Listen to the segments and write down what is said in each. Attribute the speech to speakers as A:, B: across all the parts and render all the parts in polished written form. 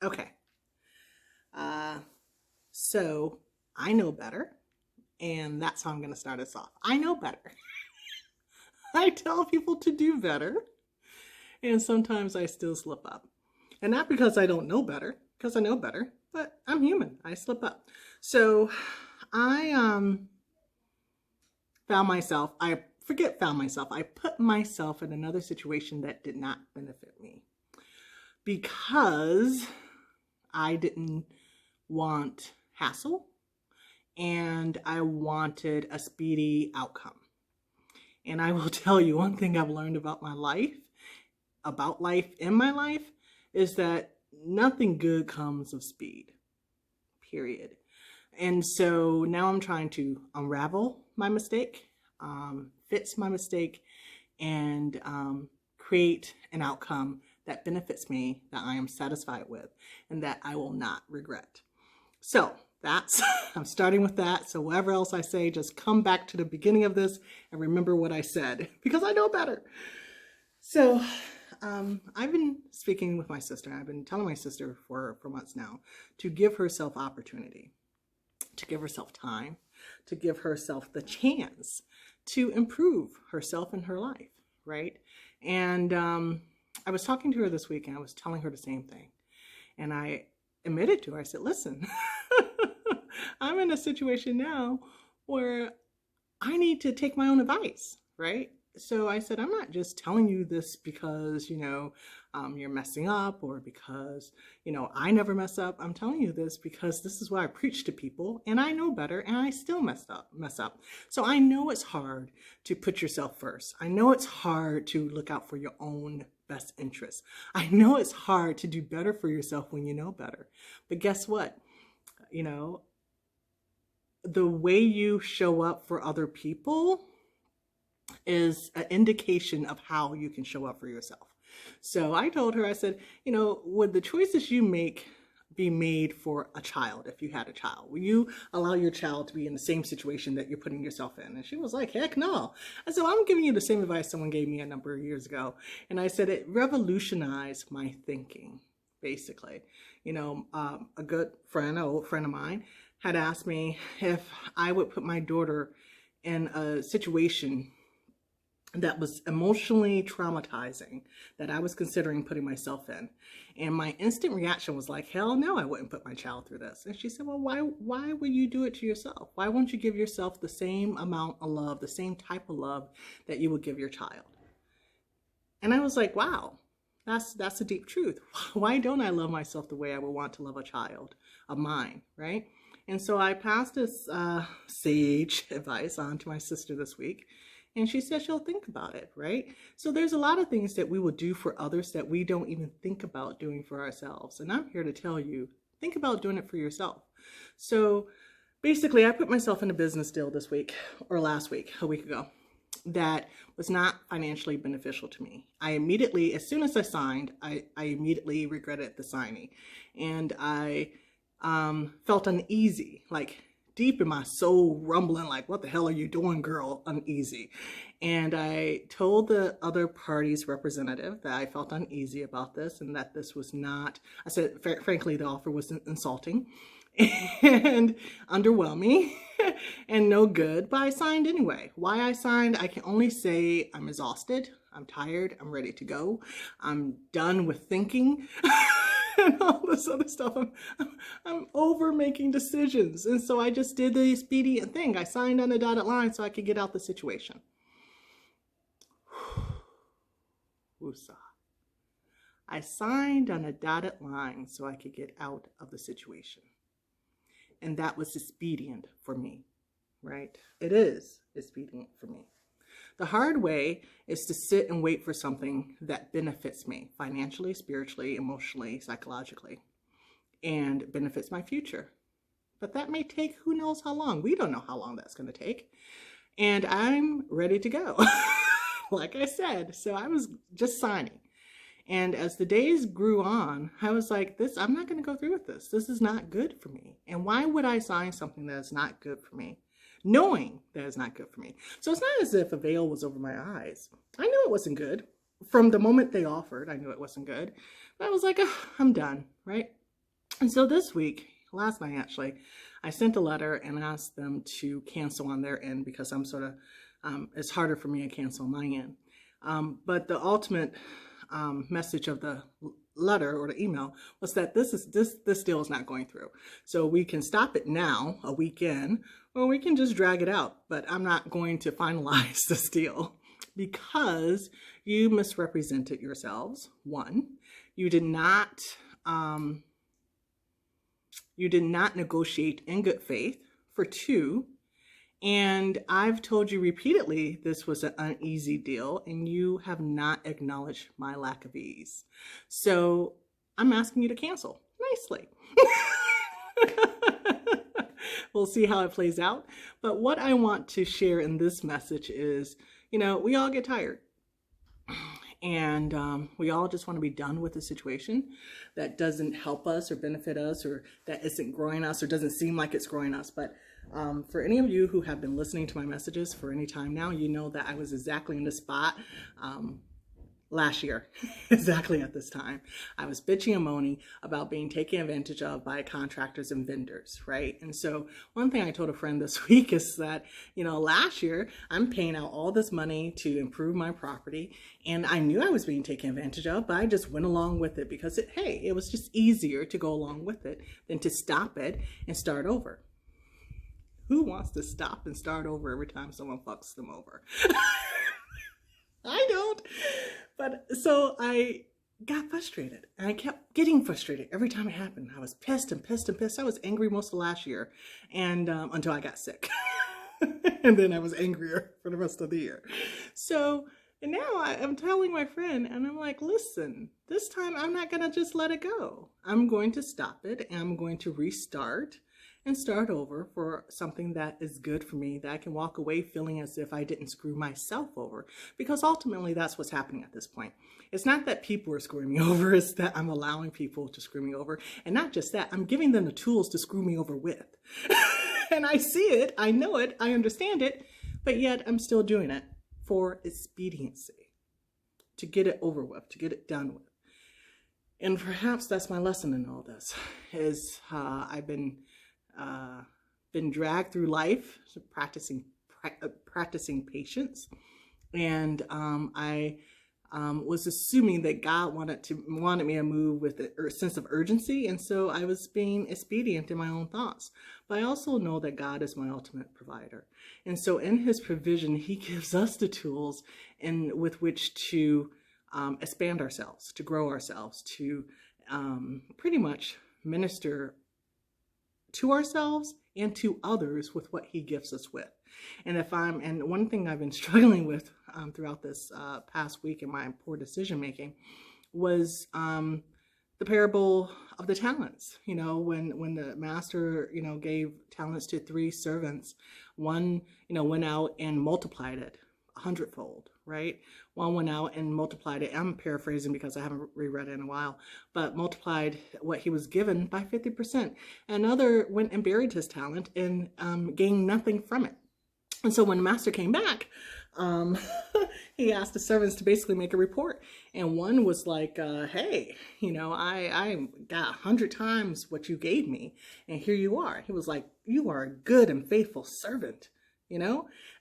A: Okay. Uh, so I know better, and that's how I'm going to start us off. I know better. I tell people to do better, and sometimes I still slip up. And not because I don't know better, because I know better, but I'm human. I slip up. So I found myself. I put myself in another situation that did not benefit me because I didn't want hassle and I wanted a speedy outcome. And I will tell you one thing I've learned about life in my life, is that nothing good comes of speed, period. And so now I'm trying to unravel my mistake, fix my mistake, and create an outcome that benefits me, that I am satisfied with, and that I will not regret. So that's, I'm starting with that. So whatever else I say, just come back to the beginning of this and remember what I said, because I know better. So I've been speaking with my sister. I've been telling my sister for months now to give herself opportunity, to give herself time, to give herself the chance to improve herself and her life, right? And I was talking to her this week and I was telling her the same thing. And I admitted to her, I said, listen, I'm in a situation now where I need to take my own advice, right? So I said, I'm not just telling you this because, you're messing up, or because, I never mess up. I'm telling you this because this is what I preach to people, and I know better, and I still mess up. So I know it's hard to put yourself first. I know it's hard to look out for your own best interests. I know it's hard to do better for yourself when you know better. But guess what? The way you show up for other people is an indication of how you can show up for yourself. So I told her, I said, would the choices you make be made for a child? If you had a child, will you allow your child to be in the same situation that you're putting yourself in? And she was like, heck no. I said, well, I'm giving you the same advice someone gave me a number of years ago. And I said, it revolutionized my thinking, basically. A good friend, an old friend of mine, had asked me if I would put my daughter in a situation that was emotionally traumatizing, that I was considering putting myself in. And my instant reaction was like, hell no, I wouldn't put my child through this. And she said, well, why would you do it to yourself? Why won't you give yourself the same amount of love, the same type of love that you would give your child? And I was like, wow, that's a deep truth. Why don't I love myself the way I would want to love a child of mine, right? And so I passed this sage advice on to my sister this week. And she said she'll think about it, right? So there's a lot of things that we will do for others that we don't even think about doing for ourselves. And I'm here to tell you, think about doing it for yourself. So basically, I put myself in a business deal this week, or last week, a week ago, that was not financially beneficial to me. I immediately, as soon as I signed, I immediately regretted the signing. And I felt uneasy, like deep in my soul rumbling, like, what the hell are you doing, girl? Uneasy. And I told the other party's representative that I felt uneasy about this, and that this was not, I said, frankly, the offer was insulting and underwhelming and no good, but I signed anyway. Why I signed, I can only say I'm exhausted, I'm tired, I'm ready to go, I'm done with thinking. And all this other stuff. I'm over making decisions. And so I just did the expedient thing. I signed on a dotted line so I could get out the situation. Woosah. I signed on a dotted line so I could get out of the situation. And that was expedient for me, right? It is expedient for me. The hard way is to sit and wait for something that benefits me financially, spiritually, emotionally, psychologically, and benefits my future. But that may take who knows how long. We don't know how long that's going to take. And I'm ready to go, like I said. So I was just signing. And as the days grew on, I was like, I'm not going to go through with this. This is not good for me. And why would I sign something that is not good for me, knowing that it's not good for me? So it's not as if a veil was over my eyes. I knew it wasn't good. From the moment they offered, I knew it wasn't good. But I was like, oh, I'm done, right? And so this week, last night actually, I sent a letter and asked them to cancel on their end because I'm sort of, it's harder for me to cancel on my end. But the ultimate message of the letter or the email was that this deal is not going through. So we can stop it now, a weekend, or we can just drag it out. But I'm not going to finalize this deal because you misrepresented yourselves. One, you did not negotiate in good faith. For two, and I've told you repeatedly this was an uneasy deal, and you have not acknowledged my lack of ease. So I'm asking you to cancel nicely. We'll see how it plays out. But what I want to share in this message is, we all get tired. And we all just want to be done with a situation that doesn't help us or benefit us, or that isn't growing us or doesn't seem like it's growing us. But for any of you who have been listening to my messages for any time now, you know that I was exactly in the spot last year, exactly at this time. I was bitching and moaning about being taken advantage of by contractors and vendors, right? And so one thing I told a friend this week is that, last year I'm paying out all this money to improve my property, and I knew I was being taken advantage of, but I just went along with it because it was just easier to go along with it than to stop it and start over. Who wants to stop and start over every time someone fucks them over? I don't. But so I got frustrated, and I kept getting frustrated every time it happened. I was pissed and pissed and pissed. I was angry most of last year, and until I got sick. And then I was angrier for the rest of the year. So and now I'm telling my friend, and I'm like, listen, this time I'm not going to just let it go. I'm going to stop it, and I'm going to restart and start over for something that is good for me, that I can walk away feeling as if I didn't screw myself over, because ultimately that's what's happening at this point. It's not that people are screwing me over, it's that I'm allowing people to screw me over. And not just that, I'm giving them the tools to screw me over with. And I see it, I know it, I understand it, but yet I'm still doing it for expediency, to get it over with, to get it done with. And perhaps that's my lesson in all this, is I've been dragged through life, practicing patience, and I was assuming that God wanted me to move with a sense of urgency, and so I was being expedient in my own thoughts. But I also know that God is my ultimate provider, and so in His provision, He gives us the tools with which to expand ourselves, to grow ourselves, to pretty much minister to ourselves and to others with what He gifts us with. And one thing I've been struggling with throughout this past week in my poor decision making was the parable of the talents. When the master, gave talents to 3 servants, one, went out and multiplied it 100-fold, right? One went out and multiplied it. I'm paraphrasing because I haven't reread it in a while, but multiplied what he was given by 50%. Another went and buried his talent and gained nothing from it. And so when the master came back, he asked the servants to basically make a report. And one was like, hey, I got 100 times what you gave me, and here you are. He was like, you are a good and faithful servant.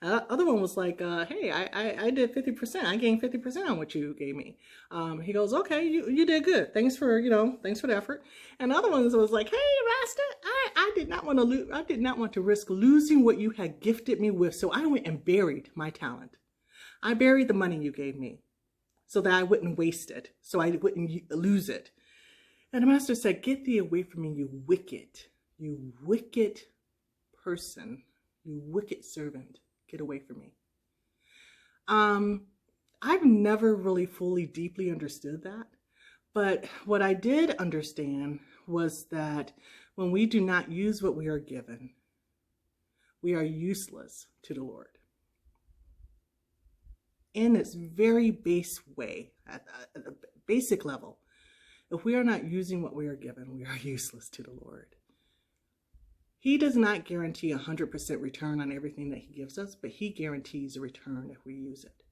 A: Other one was like, hey, I did 50%. I gained 50% on what you gave me. He goes, okay, you did good. Thanks for the effort. And the other ones was like, hey, master, I did not want to lose. I did not want to risk losing what you had gifted me with. So I went and buried my talent. I buried the money you gave me so that I wouldn't waste it, so I wouldn't lose it. And the master said, get thee away from me, you wicked person. You wicked servant, get away from me. I've never really fully, deeply understood that. But what I did understand was that when we do not use what we are given, we are useless to the Lord. In its very base way, at a basic level, if we are not using what we are given, we are useless to the Lord. He does not guarantee 100% return on everything that He gives us, but He guarantees a return if we use it.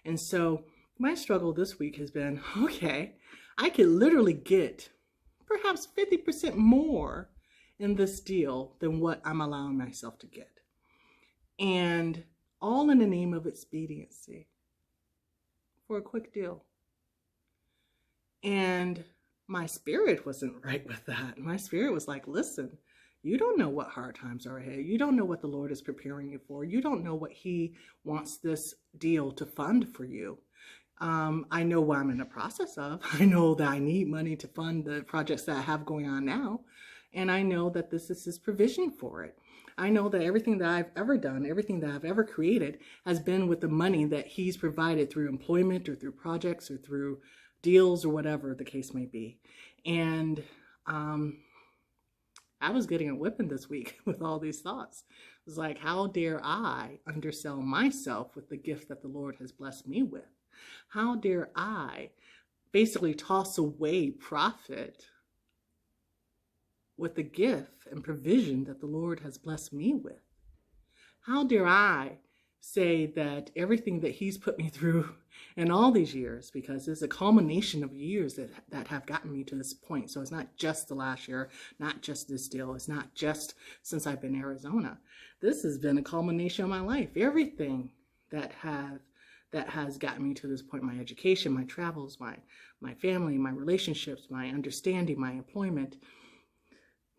A: And so my struggle this week has been, okay, I could literally get perhaps 50% more in this deal than what I'm allowing myself to get. And all in the name of expediency for a quick deal. And my spirit wasn't right with that. My spirit was like, listen, you don't know what hard times are ahead. You don't know what the Lord is preparing you for. You don't know what he wants this deal to fund for you. I know what I'm in the process of. I know that I need money to fund the projects that I have going on now. And I know that this is his provision for it. I know that everything that I've ever done, everything that I've ever created has been with the money that he's provided through employment or through projects or through deals or whatever the case may be. And I was getting a whipping this week with all these thoughts. It was like, how dare I undersell myself with the gift that the Lord has blessed me with? How dare I basically toss away profit with the gift and provision that the Lord has blessed me with? How dare I say that everything that he's put me through in all these years, because it's a culmination of years that have gotten me to this point. So it's not just the last year, not just this deal. It's not just since I've been in Arizona. This has been a culmination of my life. Everything that has gotten me to this point, my education, my travels, my family, my relationships, my understanding, my employment,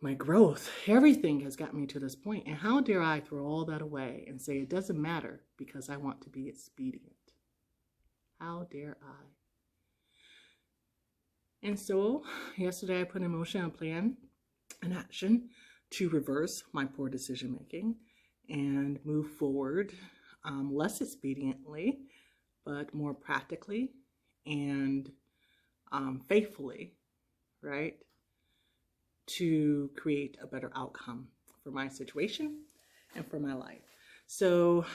A: my growth, everything has gotten me to this point. And how dare I throw all that away and say it doesn't matter because I want to be expedient? How dare I? And so yesterday I put in motion a plan, an action to reverse my poor decision making and move forward less expediently, but more practically and faithfully, right? To create a better outcome for my situation and for my life. So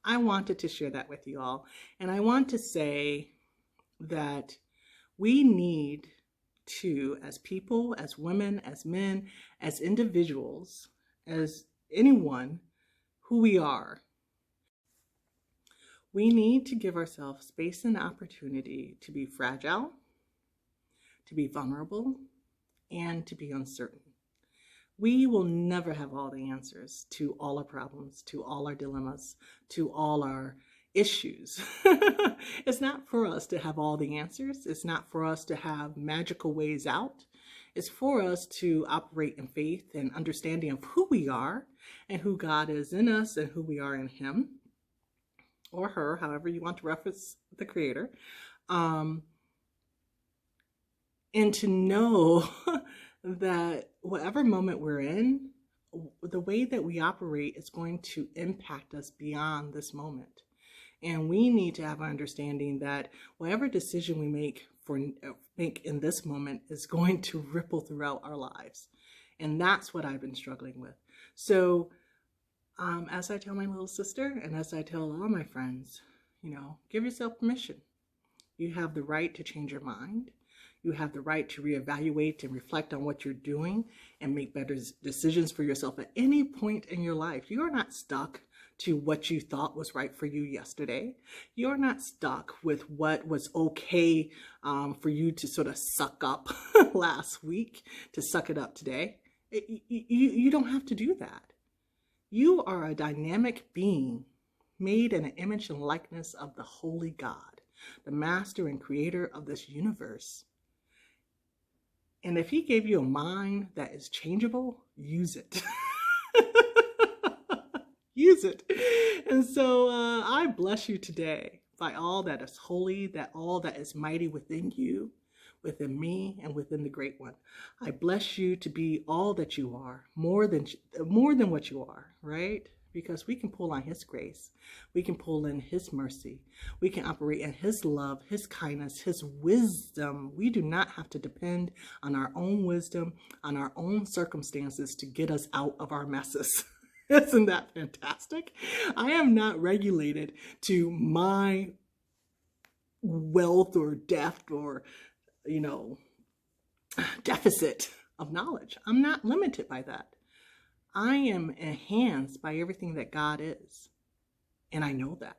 A: I wanted to share that with you all. And I want to say that we need to, as people, as women, as men, as individuals, as anyone who we are, we need to give ourselves space and opportunity to be fragile, to be vulnerable, and to be uncertain. We will never have all the answers to all our problems, to all our dilemmas, to all our issues. It's not for us to have all the answers. It's not for us to have magical ways out. It's for us to operate in faith and understanding of who we are and who God is in us and who we are in him or her, however you want to reference the creator. And to know that whatever moment we're in, the way that we operate is going to impact us beyond this moment. And we need to have an understanding that whatever decision we make in this moment is going to ripple throughout our lives. And that's what I've been struggling with. So as I tell my little sister, and as I tell all my friends, give yourself permission. You have the right to change your mind. You have the right to reevaluate and reflect on what you're doing and make better decisions for yourself at any point in your life. You are not stuck to what you thought was right for you yesterday. You're not stuck with what was okay for you to sort of suck up last week, to suck it up today. You don't have to do that. You are a dynamic being made in an image and likeness of the Holy God, the master and creator of this universe. And if he gave you a mind that is changeable, use it. Use it. And so I bless you today by all that is holy, that all that is mighty within you, within me, and within the great one. I bless you to be all that you are, more than what you are, right? Because we can pull on his grace. We can pull in his mercy. We can operate in his love, his kindness, his wisdom. We do not have to depend on our own wisdom, on our own circumstances to get us out of our messes. Isn't that fantastic? I am not regulated to my wealth or depth or, deficit of knowledge. I'm not limited by that. I am enhanced by everything that God is. And I know that.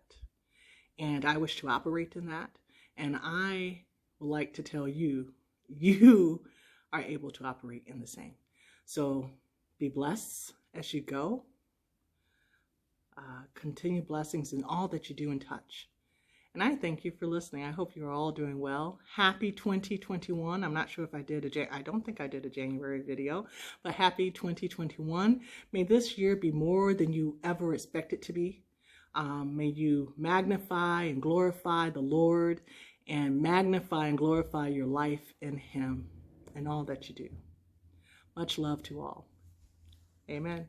A: And I wish to operate in that. And I would like to tell you, you are able to operate in the same. So be blessed as you go. Continue blessings in all that you do and touch. And I thank you for listening. I hope you're all doing well. Happy 2021. I'm not sure if I I don't think I did a January video, but happy 2021. May this year be more than you ever expect it to be. May you magnify and glorify the Lord, and magnify and glorify your life in Him and all that you do. Much love to all. Amen.